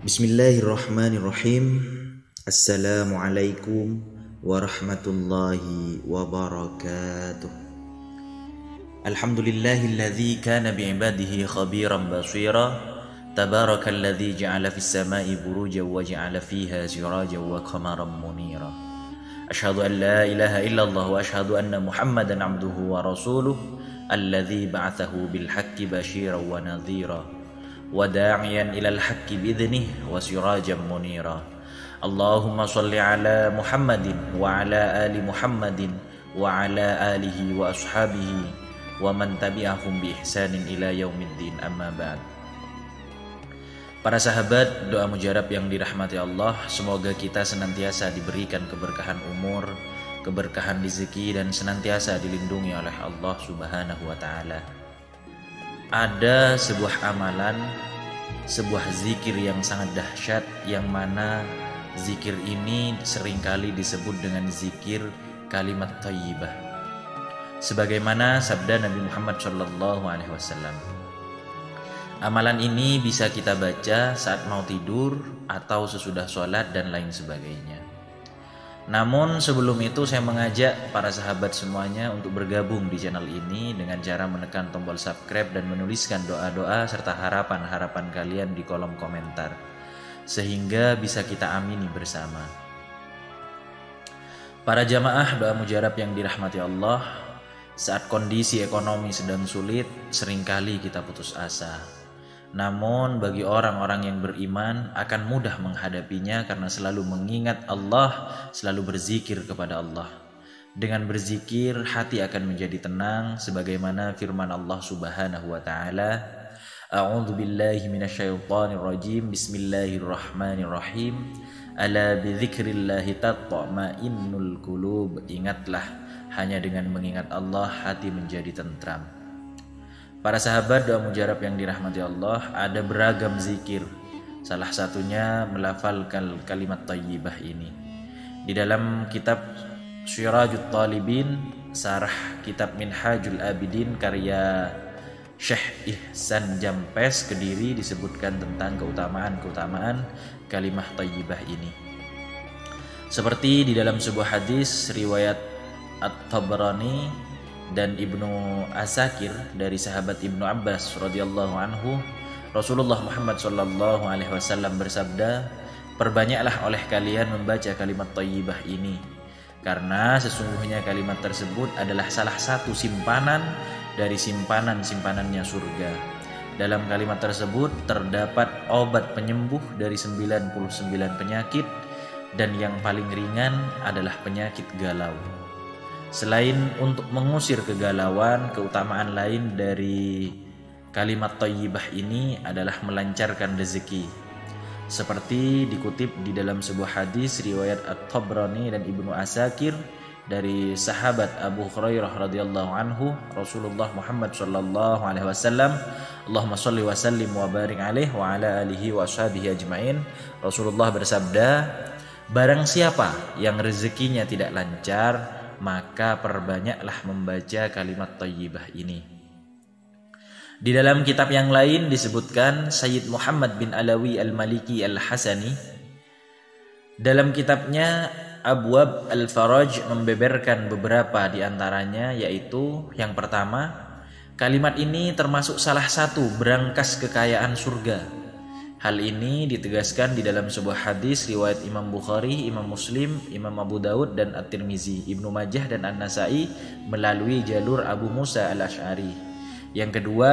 Bismillahirrahmanirrahim. Assalamualaikum warahmatullahi wabarakatuh. Alhamdulillahilladzi kana bi'ibadihi khabiran basira. Tabarakalladzi ja'ala fis sama'i burujan wa ja'ala fiha sirajan wa qamaran munira. Asyhadu an la ilaha illallah wa asyhadu anna Muhammadan abduhu wa rasuluh alladzi ba'athahu bil haqqi basyiran wa nadhira. Wada'iyan ilal haqqi bi'idhnihi wa sirajan munira. Allahumma sholli ala Muhammadin wa ala ali Muhammadin wa ala alihi wa ashabihi wa man tabi'ahum bi ihsanin ila yaumiddin, amma ba'd. Para sahabat, doa mujarab yang dirahmati Allah, semoga kita senantiasa diberikan keberkahan umur, keberkahan rezeki, dan senantiasa dilindungi oleh Allah Subhanahu wa ta'ala. Ada sebuah amalan, sebuah zikir yang sangat dahsyat, yang mana zikir ini seringkali disebut dengan zikir kalimat thayyibah. Sebagaimana sabda Nabi Muhammad SAW. Amalan ini bisa kita baca saat mau tidur atau sesudah sholat dan lain sebagainya. Namun sebelum itu saya mengajak para sahabat semuanya untuk bergabung di channel ini dengan cara menekan tombol subscribe dan menuliskan doa-doa serta harapan-harapan kalian di kolom komentar, sehingga bisa kita amini bersama. Para jamaah doa mujarab yang dirahmati Allah, saat kondisi ekonomi sedang sulit, seringkali kita putus asa. Namun bagi orang-orang yang beriman akan mudah menghadapinya karena selalu mengingat Allah, selalu berzikir kepada Allah. Dengan berzikir hati akan menjadi tenang, sebagaimana firman Allah Subhanahu wa ta'ala, A'udzu billahi minasyaitonir rajim. Bismillahirrahmanirrahim. Ala bidzikrillahi tatma'innul qulub. Ingatlah, hanya dengan mengingat Allah hati menjadi tentram. Para sahabat, doa mujarab yang dirahmati Allah, ada beragam zikir. Salah satunya melafalkan kalimat thayyibah ini. Di dalam kitab Syirajut Talibin, sarah kitab Minhajul Abidin karya Syekh Ihsan Jampes Kediri, disebutkan tentang keutamaan-keutamaan kalimat thayyibah ini. Seperti di dalam sebuah hadis riwayat At-Tabrani dan Ibnu Asakir dari sahabat Ibnu Abbas radhiyallahu anhu, Rasulullah Muhammad sallallahu alaihi wasallam bersabda, "Perbanyaklah oleh kalian membaca kalimat thayyibah ini, karena sesungguhnya kalimat tersebut adalah salah satu simpanan dari simpanan-simpanannya surga. Dalam kalimat tersebut terdapat obat penyembuh dari 99 penyakit, dan yang paling ringan adalah penyakit galau." Selain untuk mengusir kegalauan, keutamaan lain dari kalimat thayyibah ini adalah melancarkan rezeki. Seperti dikutip di dalam sebuah hadis riwayat At-Tabrani dan Ibnu Asakir dari sahabat Abu Hurairah radhiyallahu anhu, Rasulullah Muhammad sallallahu alaihi wasallam, Allahumma shalli wa sallim wa barik alaihi wa ala alihi wa ashabihi ajmain. Rasulullah bersabda, barang siapa yang rezekinya tidak lancar, maka perbanyaklah membaca kalimat thayyibah ini. Di dalam kitab yang lain disebutkan Sayyid Muhammad bin Alawi al-Maliki al-Hasani dalam kitabnya Abwab al-Faraj membeberkan beberapa di antaranya, yaitu yang pertama, kalimat ini termasuk salah satu berangkas kekayaan surga. Hal ini ditegaskan di dalam sebuah hadis riwayat Imam Bukhari, Imam Muslim, Imam Abu Daud dan At-Tirmizi, Ibnu Majah dan An-Nasai melalui jalur Abu Musa al-Asy'ari. Yang kedua,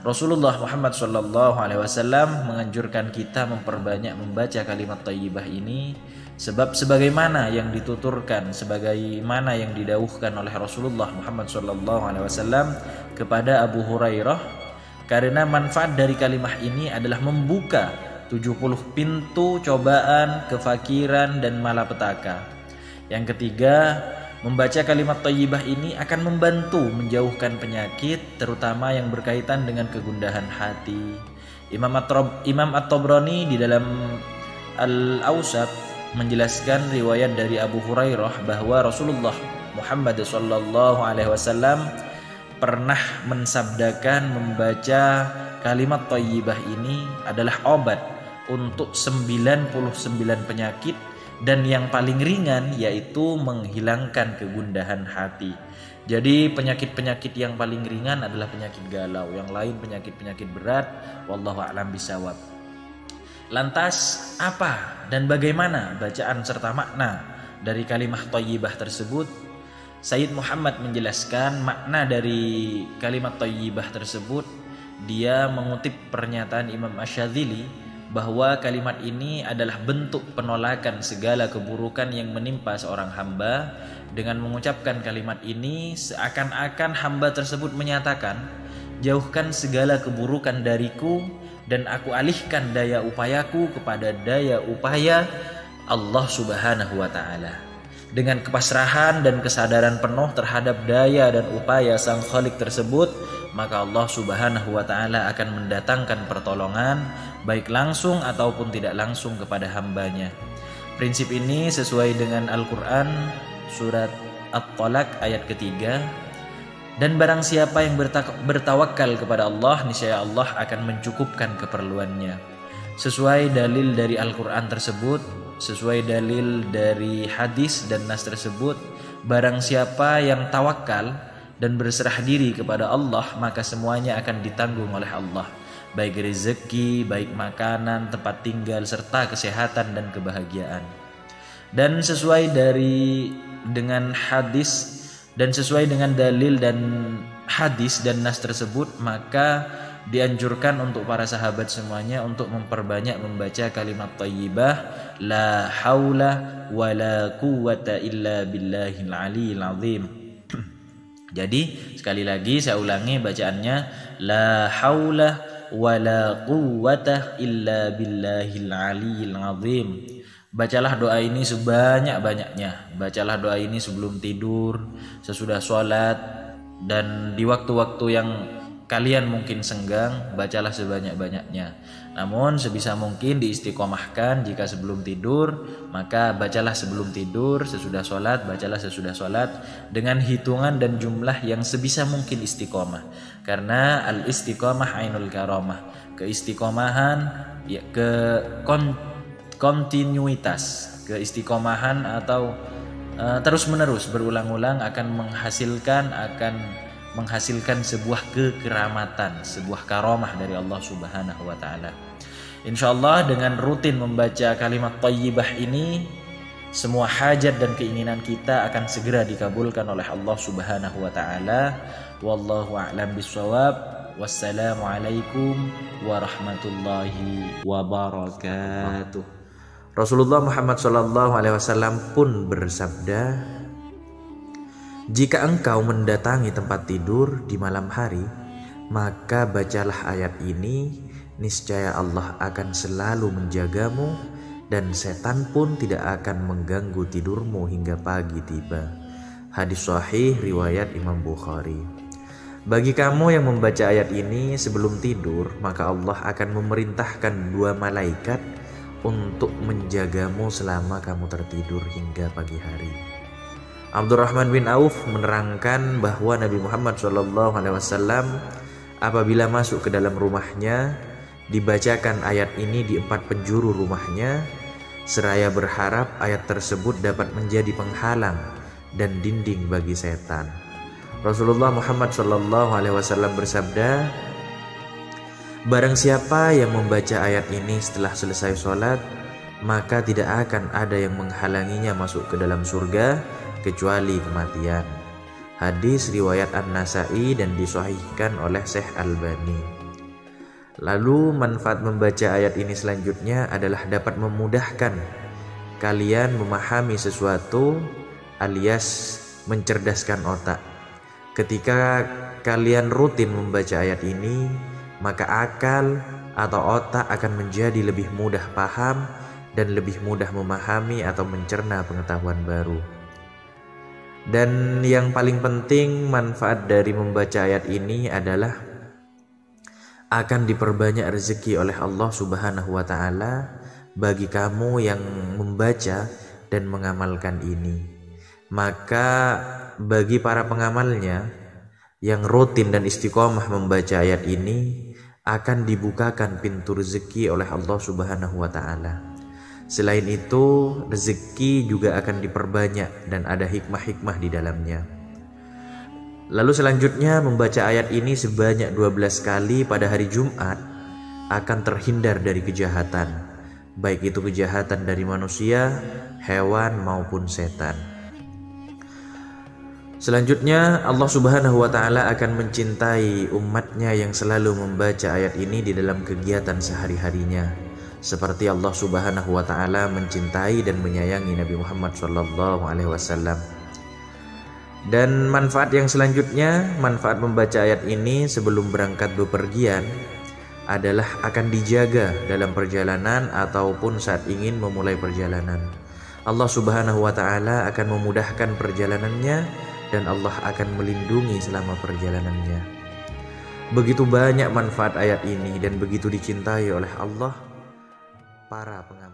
Rasulullah Muhammad SAW menganjurkan kita memperbanyak membaca kalimat thayyibah ini, sebab sebagaimana yang dituturkan, sebagaimana yang didawuhkan oleh Rasulullah Muhammad SAW kepada Abu Hurairah, karena manfaat dari kalimah ini adalah membuka 70 pintu cobaan, kefakiran, dan malapetaka. Yang ketiga, membaca kalimat thayyibah ini akan membantu menjauhkan penyakit, terutama yang berkaitan dengan kegundahan hati. Imam At-Tabrani di dalam Al-Awsat menjelaskan riwayat dari Abu Hurairah bahwa Rasulullah Muhammad SAW pernah mensabdakan membaca kalimat thayyibah ini adalah obat untuk 99 penyakit, dan yang paling ringan yaitu menghilangkan kegundahan hati. Jadi penyakit-penyakit yang paling ringan adalah penyakit galau, yang lain penyakit-penyakit berat. Wallahu a'lam bishawab. Lantas apa dan bagaimana bacaan serta makna dari kalimah thayyibah tersebut? Sayyid Muhammad menjelaskan makna dari kalimat thayyibah tersebut. Dia mengutip pernyataan Imam Asy-Syadzili bahwa kalimat ini adalah bentuk penolakan segala keburukan yang menimpa seorang hamba. Dengan mengucapkan kalimat ini, seakan-akan hamba tersebut menyatakan, jauhkan segala keburukan dariku dan aku alihkan daya upayaku kepada daya upaya Allah Subhanahu wa Ta'ala. Dengan kepasrahan dan kesadaran penuh terhadap daya dan upaya Sang Khalik tersebut, maka Allah Subhanahu wa Ta'ala akan mendatangkan pertolongan, baik langsung ataupun tidak langsung kepada hambanya. Prinsip ini sesuai dengan Al-Quran surat At-Talaq ayat ketiga. Dan barang siapa yang bertawakal kepada Allah, niscaya Allah akan mencukupkan keperluannya. Sesuai dalil dari Al-Quran tersebut, sesuai dalil dari hadis dan nas tersebut, barang siapa yang tawakal dan berserah diri kepada Allah, maka semuanya akan ditanggung oleh Allah, baik rezeki, baik makanan, tempat tinggal, serta kesehatan dan kebahagiaan. Dan sesuai dengan hadis dan sesuai dengan dalil dan hadis dan nas tersebut, maka dianjurkan untuk para sahabat semuanya untuk memperbanyak membaca kalimat thayyibah la haula wala quwwata illa billahil aliyil azim. Jadi sekali lagi saya ulangi bacaannya, la haula wala quwwata illa billahil aliyil azim. Bacalah doa ini sebanyak-banyaknya. Bacalah doa ini sebelum tidur, sesudah sholat, dan di waktu-waktu yang kalian mungkin senggang, bacalah sebanyak-banyaknya. Namun sebisa mungkin diistiqomahkan. Jika sebelum tidur, maka bacalah sebelum tidur, sesudah sholat, bacalah sesudah sholat, dengan hitungan dan jumlah yang sebisa mungkin istiqomah. Karena al-istiqomah ainul karamah. Keistiqomahan ya, kontinuitas, keistiqomahan atau terus menerus berulang-ulang akan menghasilkan sebuah kekeramatan, sebuah karamah dari Allah Subhanahu wa Ta'ala. Insyaallah dengan rutin membaca kalimat thayyibah ini, semua hajat dan keinginan kita akan segera dikabulkan oleh Allah Subhanahu wa Ta'ala. Wallahu a'lam bishawab. Wassalamualaikum warahmatullahi wabarakatuh. Rasulullah Muhammad SAW pun bersabda, jika engkau mendatangi tempat tidur di malam hari, maka bacalah ayat ini, niscaya Allah akan selalu menjagamu dan setan pun tidak akan mengganggu tidurmu hingga pagi tiba. Hadis sahih riwayat Imam Bukhari. Bagi kamu yang membaca ayat ini sebelum tidur, maka Allah akan memerintahkan 2 malaikat untuk menjagamu selama kamu tertidur hingga pagi hari. Abdurrahman bin Auf menerangkan bahwa Nabi Muhammad SAW apabila masuk ke dalam rumahnya, dibacakan ayat ini di 4 penjuru rumahnya, seraya berharap ayat tersebut dapat menjadi penghalang dan dinding bagi setan. Rasulullah Muhammad SAW bersabda, barang siapa yang membaca ayat ini setelah selesai sholat, maka tidak akan ada yang menghalanginya masuk ke dalam surga kecuali kematian. Hadis riwayat An-Nasa'i dan disahihkan oleh Syekh Albani. Lalu manfaat membaca ayat ini selanjutnya adalah dapat memudahkan kalian memahami sesuatu alias mencerdaskan otak. Ketika kalian rutin membaca ayat ini, maka akal atau otak akan menjadi lebih mudah paham dan lebih mudah memahami atau mencerna pengetahuan baru. Dan yang paling penting manfaat dari membaca ayat ini adalah akan diperbanyak rezeki oleh Allah Subhanahu wa Ta'ala bagi kamu yang membaca dan mengamalkan ini. Maka bagi para pengamalnya yang rutin dan istiqomah membaca ayat ini akan dibukakan pintu rezeki oleh Allah Subhanahu wa taala. Selain itu, rezeki juga akan diperbanyak dan ada hikmah-hikmah di dalamnya. Lalu selanjutnya membaca ayat ini sebanyak 12 kali pada hari Jumat akan terhindar dari kejahatan, baik itu kejahatan dari manusia, hewan maupun setan. Selanjutnya Allah Subhanahu wa taala akan mencintai umatnya yang selalu membaca ayat ini di dalam kegiatan sehari-harinya, seperti Allah Subhanahu wa taala mencintai dan menyayangi Nabi Muhammad SAW. Dan manfaat yang selanjutnya, manfaat membaca ayat ini sebelum berangkat bepergian adalah akan dijaga dalam perjalanan ataupun saat ingin memulai perjalanan. Allah Subhanahu wa taala akan memudahkan perjalanannya dan Allah akan melindungi selama perjalanannya. Begitu banyak manfaat ayat ini dan begitu dicintai oleh Allah para pengamal.